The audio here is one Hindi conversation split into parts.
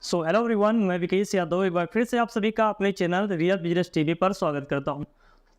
सो हेलो एवरीवन, मैं विकेश यादव एक बार फिर से आप सभी का अपने चैनल रियल बिजनेस टीवी पर स्वागत करता हूं।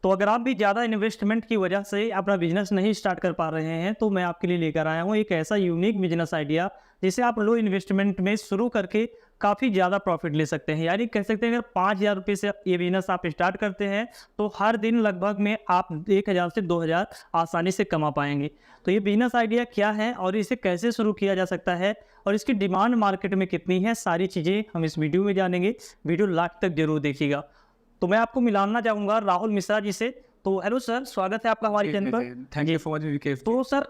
तो अगर आप भी ज़्यादा इन्वेस्टमेंट की वजह से अपना बिजनेस नहीं स्टार्ट कर पा रहे हैं तो मैं आपके लिए लेकर आया हूं एक ऐसा यूनिक बिजनेस आइडिया जिसे आप लो इन्वेस्टमेंट में शुरू करके काफ़ी ज़्यादा प्रॉफिट ले सकते हैं। यानी कह सकते हैं अगर 5,000 रुपये से ये बिजनेस आप स्टार्ट करते हैं तो हर दिन लगभग में आप 1,000 से 2,000 आसानी से कमा पाएंगे। तो ये बिजनेस आइडिया क्या है और इसे कैसे शुरू किया जा सकता है और इसकी डिमांड मार्केट में कितनी है, सारी चीज़ें हम इस वीडियो में जानेंगे। वीडियो लास्ट तक जरूर देखिएगा। तो मैं आपको मिलाना चाहूँगा राहुल मिश्रा जी से। तो हेलो सर, स्वागत है आपका हमारे चैनल पर। Thank you for Vikesh. तो सर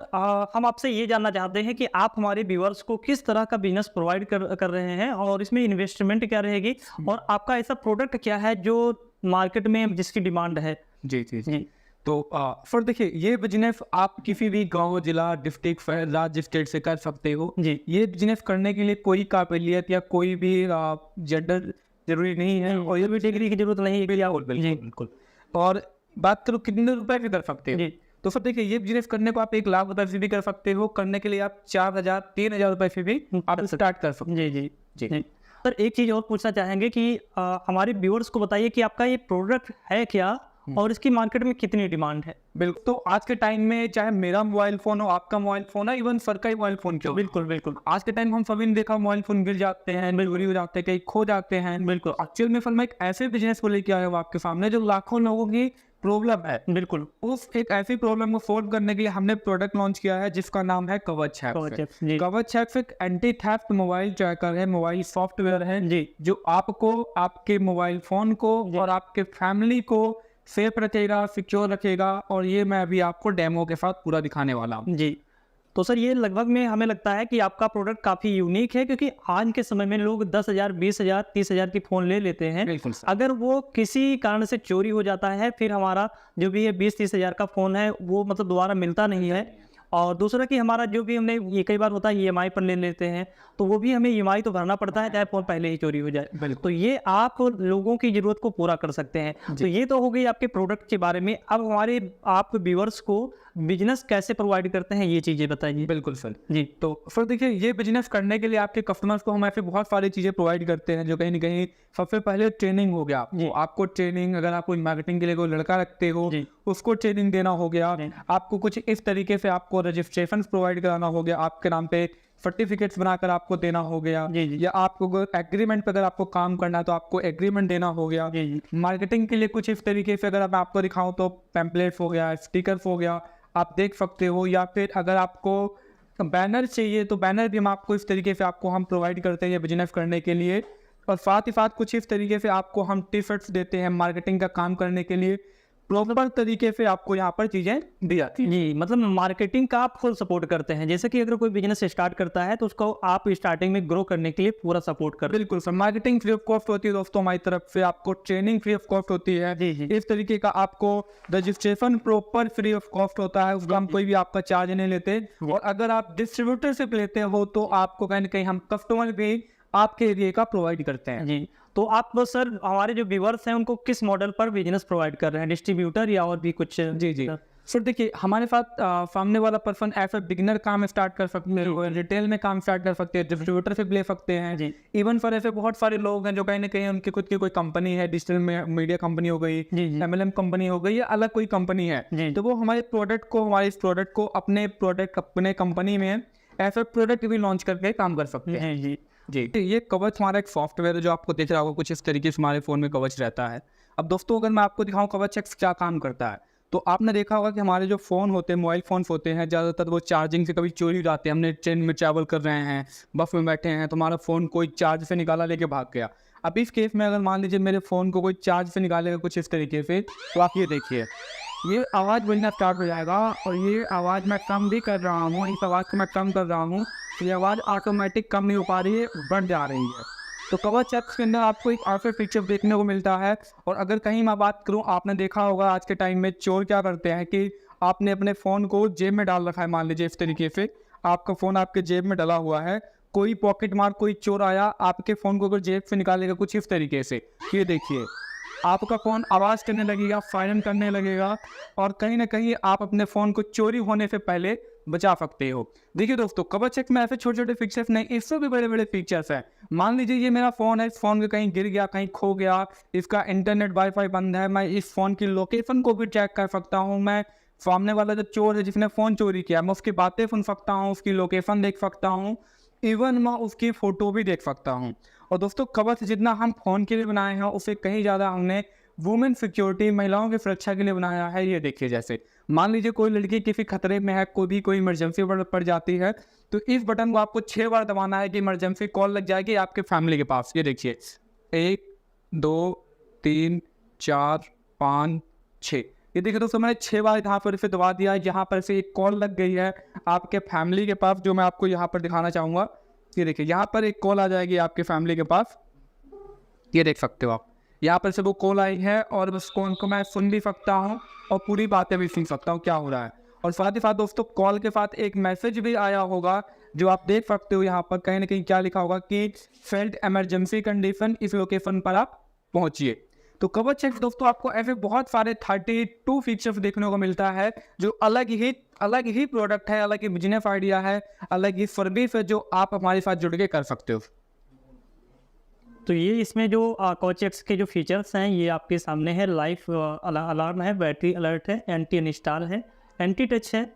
हम आपसे ये जानना चाहते हैं कि आप हमारे व्यूअर्स को किस तरह का बिजनेस प्रोवाइड कर रहे हैं और इसमें इन्वेस्टमेंट क्या रहेगी और आपका ऐसा प्रोडक्ट क्या है जो मार्केट में जिसकी डिमांड है। जी जी जी। तो सर देखिए, ये बिजनेस आप किसी भी गांव, जिला, डिस्ट्रिक्ट, शहर, राज्य, स्टेट से कर सकते हो जी। ये बिजनेस करने के लिए कोई काबिलियत या कोई भी जेंडर जरूरी नहीं है और ये भी डिग्री की जरूरत नहीं है। बिल्कुल बिल्कुल। और बात करो कितने रुपए भी कर सकते हो। तो सर देखिए, ये बिजनेस करने को आप 1,00,000 रुपए से भी कर सकते हो। करने के लिए आप 4,000 3,000 रुपए से भी आप स्टार्ट कर सकते हो। जी जी जी। सर एक चीज़ और पूछना चाहेंगे कि हमारे व्यूअर्स को बताइए कि आपका ये प्रोडक्ट है क्या और इसकी मार्केट में कितनी डिमांड है। बिल्कुल। तो आज के टाइम में चाहे मेरा मोबाइल फोन हो, आपका मोबाइल फोन है, इवन सरकारी मोबाइल फोन क्यों, बिल्कुल बिल्कुल। आज के टाइम हम सभी ने देखा मोबाइल फोन गिर जाते हैं, चोरी हो जाते हैं, कहीं खो जाते हैं। बिल्कुल। एक्चुअल में सर मैं एक ऐसे बिजनेस को लेके आया हूँ आपके सामने जो लाखों लोगों की प्रॉब्लम है। बिल्कुल। उस एक ऐसी प्रॉब्लम को सोल्व करने के लिए हमने प्रोडक्ट लॉन्च किया है जिसका नाम है कवच हैक्स। कवच हैक्स एक एंटी थेफ्ट मोबाइल ट्रैकर है, मोबाइल सॉफ्टवेयर है जी, जो आपको आपके मोबाइल फोन को और आपके फैमिली को सेफ रखेगा, सिक्योर रखेगा। और ये मैं अभी आपको डेमो के साथ पूरा दिखाने वाला हूँ जी। तो सर ये लगभग में हमें लगता है कि आपका प्रोडक्ट काफ़ी यूनिक है, क्योंकि आज के समय में लोग 10,000, 20,000, 30,000 की फ़ोन ले लेते हैं। बिल्कुल। अगर वो किसी कारण से चोरी हो जाता है फिर हमारा जो भी है 20-30,000 का फ़ोन है वो मतलब दोबारा मिलता नहीं है। और दूसरा कि हमारा जो भी हमने ये कई बार होता है EMI पर ले लेते हैं तो वो भी हमें EMI तो भरना पड़ता है चाहे फ़ोन पहले ही चोरी हो जाए। तो ये आप लोगों की ज़रूरत को पूरा कर सकते हैं। तो ये तो हो गई आपके प्रोडक्ट के बारे में। अब हमारे आप व्यूअर्स को बिजनेस कैसे प्रोवाइड करते हैं ये चीज़ें बताइए। बिल्कुल सर जी। तो सर देखिए, ये बिजनेस करने के लिए आपके कस्टमर्स को हम ऐसे बहुत सारी चीज़ें प्रोवाइड करते हैं जो कहीं ना कहीं सबसे पहले ट्रेनिंग हो गया। वो आपको ट्रेनिंग, अगर आप कोई मार्केटिंग के लिए कोई लड़का रखते हो उसको ट्रेनिंग देना हो गया। आपको कुछ इस तरीके से आपको रजिस्ट्रेशन प्रोवाइड कराना हो गया, आपके नाम पे सर्टिफिकेट्स बनाकर आपको देना हो गया। या आपको एग्रीमेंट पर अगर आपको काम करना है तो आपको एग्रीमेंट देना हो गया। मार्केटिंग के लिए कुछ इस तरीके से अगर मैं आपको दिखाऊं तो पैम्पलेट्स हो गया, स्टिकर्स हो गया, आप देख सकते हो। या फिर अगर आपको बैनर चाहिए तो बैनर भी हम आपको इस तरीके से आपको हम प्रोवाइड करते हैं बिजनेस करने के लिए। और साथ ही साथ कुछ इस तरीके से आपको हम टी-शर्ट्स देते हैं मार्केटिंग का काम करने के लिए। प्रॉपर तरीके से आपको यहाँ पर चीज़ें दी जाती हैं जी। मतलब मार्केटिंग का आप फुल सपोर्ट करते हैं। जैसे कि अगर कोई बिजनेस स्टार्ट करता है तो उसको आप स्टार्टिंग में ग्रो करने के लिए पूरा सपोर्ट करते हैं। बिल्कुल sir, marketing free of cost होती है दोस्तों हमारी तरफ से, आपको ट्रेनिंग फ्री ऑफ कॉस्ट होती है। इस तरीके का आपको registration proper free of cost होता है, उसका हम कोई भी आपका चार्ज नहीं लेते। और अगर आप डिस्ट्रीब्यूटर से लेते हो तो आपको कहीं ना कहीं हम कस्टमर भी आपके एरिया का प्रोवाइड करते हैं जी। तो आप सर हमारे जो व्यूअर्स हैं उनको किस मॉडल पर बिजनेस प्रोवाइड कर रहे हैं, डिस्ट्रीब्यूटर या और भी कुछ। जी जी सर देखिए, हमारे साथ सामने वाला पर्सन ऐसा बिगिनर काम स्टार्ट कर सकते हैं, रिटेल में काम स्टार्ट कर सकते हैं, डिस्ट्रीब्यूटर से ले सकते हैं। इवन फॉर ऐसे बहुत सारे लोग हैं जो कहीं ना कहीं उनकी खुद की कोई कंपनी है, डिजिटल मीडिया कंपनी हो गई, MLM कंपनी हो गई या अलग कोई कंपनी है, तो वो हमारे इस प्रोडक्ट को अपने कंपनी में ऐसा प्रोडक्ट भी लॉन्च करके काम कर सकते हैं जी। ये कवच हमारा एक सॉफ्टवेयर है जो आपको दिख रहा होगा कुछ इस तरीके से हमारे फ़ोन में कवच रहता है। अब दोस्तों अगर मैं आपको दिखाऊं कवच हैक्स क्या काम करता है, तो आपने देखा होगा कि हमारे जो फ़ोन होते हैं, मोबाइल फ़ोन्स होते हैं, ज़्यादातर वो चार्जिंग से कभी चोरी हो जाते हैं। हमने ट्रेन में ट्रैवल कर रहे हैं, बस में बैठे हैं, तो हमारा फ़ोन कोई चार्ज से निकाला लेके भाग गया। अब इस केस में अगर मान लीजिए मेरे फ़ोन को कोई चार्ज से निकालेगा कुछ इस तरीके से, तो आप ये देखिए ये आवाज़ बजना स्टार्ट हो जाएगा। और ये आवाज़ मैं कम भी कर रहा हूँ, इस आवाज़ को मैं कम कर रहा हूँ, ये आवाज़ ऑटोमेटिक कम नहीं हो पा रही है, बढ़ जा रही है। तो कवच ऐप्स के अंदर आपको एक ऐसा फीचर देखने को मिलता है। और अगर कहीं मैं बात करूं, आपने देखा होगा आज के टाइम में चोर क्या करते हैं कि आपने अपने फ़ोन को जेब में डाल रखा है, मान लीजिए इस तरीके से आपका फ़ोन आपके जेब में डला हुआ है, कोई पॉकेट मार कोई चोर आया, आपके फ़ोन को अगर जेब से निकालेगा कुछ इस तरीके से, ये देखिए आपका फ़ोन आवाज़ करने लगेगा, साइलेंट करने लगेगा। और कहीं ना कहीं आप अपने फ़ोन को चोरी होने से पहले बचा सकते हो। देखिए दोस्तों, कवच चेक में ऐसे छोटे छोटे फीचर्स नहीं, इससे भी बड़े बड़े फीचर्स हैं। मान लीजिए ये मेरा फ़ोन है, इस फ़ोन के कहीं गिर गया, कहीं खो गया, इसका इंटरनेट वाईफाई बंद है, मैं इस फ़ोन की लोकेशन को भी चेक कर सकता हूँ। मैं सामने वाला जो चोर है जिसने फ़ोन चोरी किया, मैं उसकी बातें सुन सकता हूँ, उसकी लोकेशन देख सकता हूँ, इवन मैं उसकी फ़ोटो भी देख सकता हूँ। और दोस्तों, कवच जितना हम फ़ोन के लिए बनाए हैं, उससे कहीं ज़्यादा हमने वुमेन सिक्योरिटी, महिलाओं की सुरक्षा के लिए बनाया है। ये देखिए, जैसे मान लीजिए कोई लड़की किसी खतरे में है, कोई इमरजेंसी पड़ जाती है, तो इस बटन को आपको 6 बार दबाना है कि इमरजेंसी कॉल लग जाएगी आपके फैमिली के पास। ये देखिए, 1 2 3 4 5 6। ये देखिए दोस्तों, मैंने 6 बार यहाँ पर इसे दबा दिया है, यहाँ पर से एक कॉल लग गई है आपके फैमिली के पास, जो मैं आपको यहाँ पर दिखाना चाहूँगा। ये देखिए, यहाँ पर एक कॉल आ जाएगी आपके फैमिली के पास, ये देख सकते हो आप। यहाँ पर से वो कॉल आई है और उस कॉल को मैं सुन भी सकता हूँ और पूरी बातें भी सुन सकता हूँ क्या हो रहा है। और साथ ही साथ दोस्तों, कॉल के साथ एक मैसेज भी आया होगा, जो आप देख सकते हो यहाँ पर कहीं ना कहीं क्या लिखा होगा कि फेल्ड इमरजेंसी कंडीशन, इस लोकेशन पर आप पहुँचिए। तो कवच चेक दोस्तों, आपको ऐसे बहुत सारे 32 फीचर्स देखने को मिलता है, जो अलग ही प्रोडक्ट है, अलग ही बिजनेस आइडिया है, अलग ही सर्विस है, जो आप हमारे साथ जुड़ के कर सकते हो। तो ये इसमें जो कवच एक्स के जो फीचर्स हैं, ये आपके सामने है। लाइफ अलार्म है, बैटरी अलर्ट है, एंटी अनइंस्टॉल है, एंटी टच है,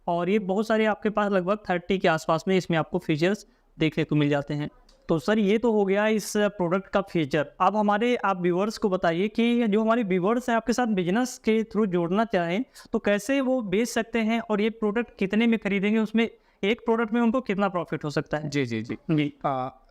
और ये बहुत सारे आपके पास लगभग 30 के आसपास में इसमें आपको फीचर्स देखने को मिल जाते हैं। तो सर, ये तो हो गया इस प्रोडक्ट का फीचर। अब आप व्यूवर्स को बताइए कि जो हमारे व्यूवर्स हैं आपके साथ बिजनेस के थ्रू जोड़ना चाहें, तो कैसे वो बेच सकते हैं, और ये प्रोडक्ट कितने में खरीदेंगे, उसमें एक प्रोडक्ट में उनको कितना प्रॉफिट हो सकता है? जी जी जी जी।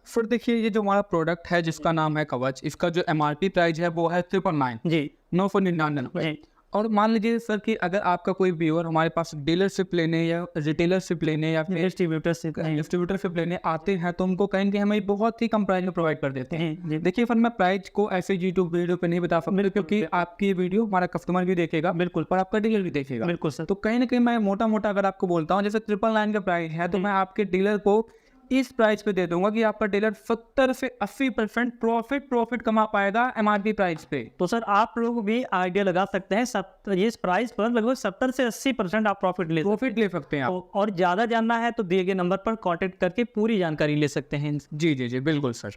फिर देखिए, ये जो हमारा प्रोडक्ट है जिसका नाम है कवच, इसका जो MRP प्राइस है वो है 999 जी, 999। जी, और मान लीजिए सर कि अगर आपका कोई व्यूअर हमारे पास डीलरशिप लेने या रिटेलरशिप लेने या फिर डिस्ट्रीब्यूटरशिप लेने आते हैं, तो उनको कहीं कि हमें बहुत ही कम प्राइस में प्रोवाइड कर देते हैं। देखिए, फिर मैं प्राइस को ऐसे यूट्यूब वीडियो पे नहीं बता सकता, क्योंकि आपकी वीडियो हमारा कस्टमर भी देखेगा, बिल्कुल, पर आपका डीलर भी देखेगा, बिल्कुल सर। तो कहीं ना कहीं मैं मोटा मोटा अगर आपको बोलता हूँ, जैसे 999 का प्राइस है, तो मैं आपके डीलर को इस प्राइस पे दे दूंगा कि आपका डीलर 70 से 80% प्रॉफिट कमा पाएगा MRP प्राइस पे। तो सर, आप लोग भी आइडिया लगा सकते हैं, ये इस प्राइस पर लगभग 70 से 80% आप प्रॉफिट ले सकते हैं आप। और ज़्यादा जानना है तो दिए गए नंबर पर कांटेक्ट करके पूरी जानकारी ले सकते हैं। जी जी जी, बिल्कुल सर।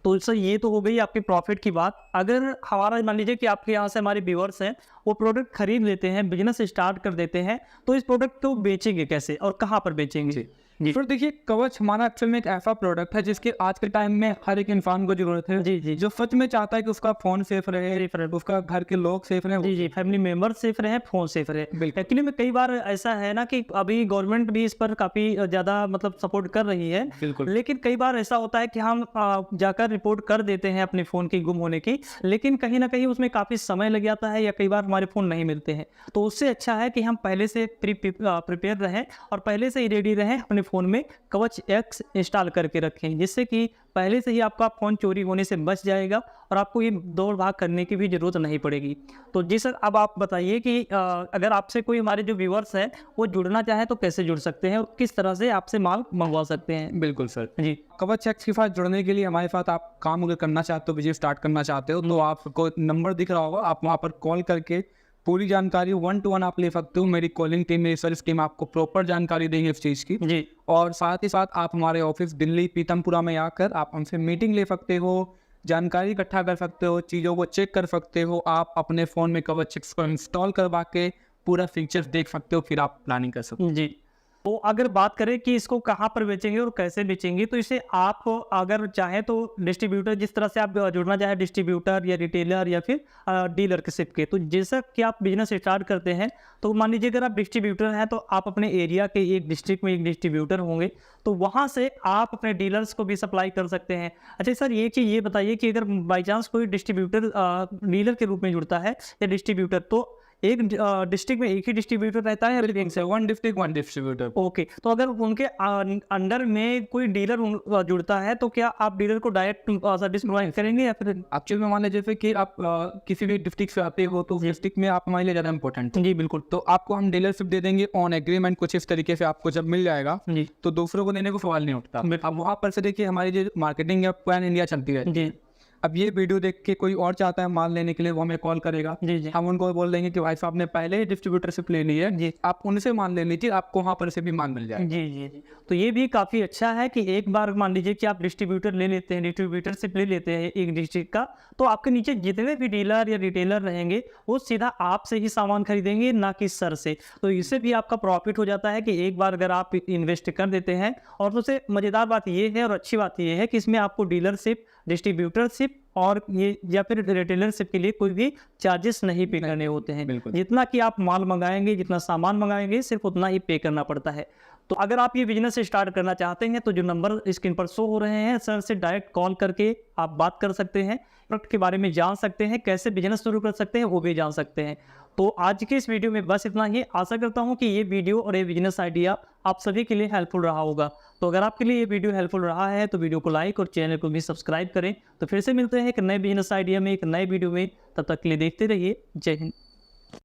तो सर, ये तो हो गई आपकी प्रॉफिट की बात। अगर हमारा मान लीजिए कि आपके यहाँ से हमारे व्यूअर्स हैं, वो प्रोडक्ट खरीद लेते हैं, बिजनेस स्टार्ट कर देते हैं, तो इस प्रोडक्ट को बेचेंगे कैसे और कहाँ पर बेचेंगे? जी। फिर देखिए, कवच हमारा एक्चुअल में एक ऐसा प्रोडक्ट है जिसके आज के टाइम में हर एक इंसान को जरूरत है। जी जी, जो सच में चाहता है कि उसका फोन सेफ रहे, उसका घर के लोग सेफ रहे। जी जी, फैमिली मेंबर सेफ रहे, फोन सेफ रहे। एक्चुअली में कई बार ऐसा है ना कि अभी गवर्नमेंट भी इस पर काफ़ी ज़्यादा मतलब सपोर्ट कर रही है, बिल्कुल। लेकिन कई बार ऐसा होता है कि हम जाकर रिपोर्ट कर देते हैं अपने फ़ोन की गुम होने की, लेकिन कहीं ना कहीं उसमें काफ़ी समय लग जाता है, या कई बार हमारे फ़ोन नहीं मिलते हैं। तो उससे अच्छा है कि हम पहले से प्रिपेयर रहें और पहले से ही रेडी रहें, अपने फ़ोन में कवच एक्स इंस्टॉल करके रखें, जिससे कि पहले से ही आपका फ़ोन चोरी होने से बच जाएगा और आपको ये दौड़ भाग करने की भी ज़रूरत नहीं पड़ेगी। तो जी सर, अब आप बताइए कि अगर आपसे कोई हमारे जो व्यूअर्स हैं वो जुड़ना चाहे तो कैसे जुड़ सकते हैं और किस तरह से आपसे माल मंगवा सकते हैं? बिल्कुल सर जी। कवच एक्स के साथ जुड़ने के लिए हमारे साथ आप काम अगर करना चाहते हो, बिजनेस स्टार्ट करना चाहते हो, तो आपको नंबर दिख रहा होगा, आप वहाँ पर कॉल करके पूरी जानकारी 1-to-1 आप ले सकते हो। मेरी कॉलिंग टीम, मेरी सर्विस टीम आपको प्रॉपर जानकारी देंगे इस चीज़ की। जी। और साथ ही साथ आप हमारे ऑफिस दिल्ली पीतमपुरा में आकर आप हमसे मीटिंग ले सकते हो, जानकारी इकट्ठा कर सकते हो, चीज़ों को चेक कर सकते हो। आप अपने फ़ोन में कवच एक्स को इंस्टॉल करवा के पूरा फीचर्स देख सकते हो, फिर आप प्लानिंग कर सकते हो। जी। तो अगर बात करें कि इसको कहाँ पर बेचेंगे और कैसे बेचेंगे, तो इसे आप अगर चाहें तो डिस्ट्रीब्यूटर, जिस तरह से आप जुड़ना चाहें, डिस्ट्रीब्यूटर या रिटेलर या फिर डीलरशिप के, तो जैसा कि आप बिजनेस स्टार्ट करते हैं, तो मान लीजिए अगर आप डिस्ट्रीब्यूटर हैं तो आप अपने एरिया के एक डिस्ट्रिक्ट में एक डिस्ट्रीब्यूटर होंगे, तो वहाँ से आप अपने डीलर्स को भी सप्लाई कर सकते हैं। अच्छा सर, ये चीज़ ये बताइए कि अगर बाई चांस कोई डिस्ट्रीब्यूटर डीलर के रूप में जुड़ता है या डिस्ट्रीब्यूटर, तो एक डिस्ट्रिक्ट में एक ही डिस्ट्रीब्यूटर रहता है? One district one distributor. Okay, तो अगर उनके अंडर में कोई डीलर जुड़ता है, तो क्या आप डीलर को डायरेक्ट सर्विस प्रोवाइड करेंगे या फिर? एक्चुअली में मान लीजिए जैसे कि आप किसी भी डिस्ट्रिक्ट से आते हो, तो डिस्ट्रिक्ट में आप हमारे लिए ज़्यादा इंपॉर्टेंट है। जी बिल्कुल। तो आपको हम डीलरशिप दे देंगे ऑन एग्रीमेंट, कुछ इस तरीके से आपको जब मिल जाएगा जी, तो दूसरों को देने को सवाल नहीं उठता। अब वहाँ पर से देखिए, हमारी जो मार्केटिंग या पैन इंडिया चलती है, जी, अब ये वीडियो देख के कोई और चाहता है माल लेने के लिए, वो हमें कॉल करेगा, जी जी हम उनको बोल देंगे कि भाई साहब ने पहले ही डिस्ट्रीब्यूटरशिप ले ली है जी, आप उनसे माल ले लीजिए, आपको वहाँ पर से भी माल मिल जाएगा। जी जी जी। तो ये भी काफ़ी अच्छा है कि एक बार मान लीजिए कि आप डिस्ट्रीब्यूटर ले लेते हैं, डिस्ट्रीब्यूटरशिप ले लेते हैं एक डिस्ट्रिक्ट का, तो आपके नीचे जितने भी डीलर या रिटेलर रहेंगे वो सीधा आपसे ही सामान खरीदेंगे, ना कि सर से। तो इससे भी आपका प्रॉफिट हो जाता है कि एक बार अगर आप इन्वेस्ट कर देते हैं। और सबसे मज़ेदार बात ये है और अच्छी बात ये है कि इसमें आपको डीलरशिप, डिस्ट्रीब्यूटरशिप और ये या फिर रिटेलरशिप के लिए कोई भी चार्जेस नहीं पे करने होते हैं। बिल्कुल। जितना कि आप माल मंगाएंगे, जितना सामान मंगाएंगे, सिर्फ उतना ही पे करना पड़ता है। तो अगर आप ये बिजनेस स्टार्ट करना चाहते हैं तो जो नंबर स्क्रीन पर शो हो रहे हैं, सर से डायरेक्ट कॉल करके आप बात कर सकते हैं, प्रोडक्ट के बारे में जान सकते हैं, कैसे बिजनेस शुरू कर सकते हैं वो भी जान सकते हैं। तो आज के इस वीडियो में बस इतना ही। आशा करता हूँ कि ये वीडियो और ये बिजनेस आइडिया आप सभी के लिए हेल्पफुल रहा होगा। तो अगर आपके लिए ये वीडियो हेल्पफुल रहा है तो वीडियो को लाइक और चैनल को भी सब्सक्राइब करें। तो फिर से मिलते हैं एक नए बिजनेस आइडिया में, एक नए वीडियो में। तब तक के लिए देखते रहिए। जय हिंद।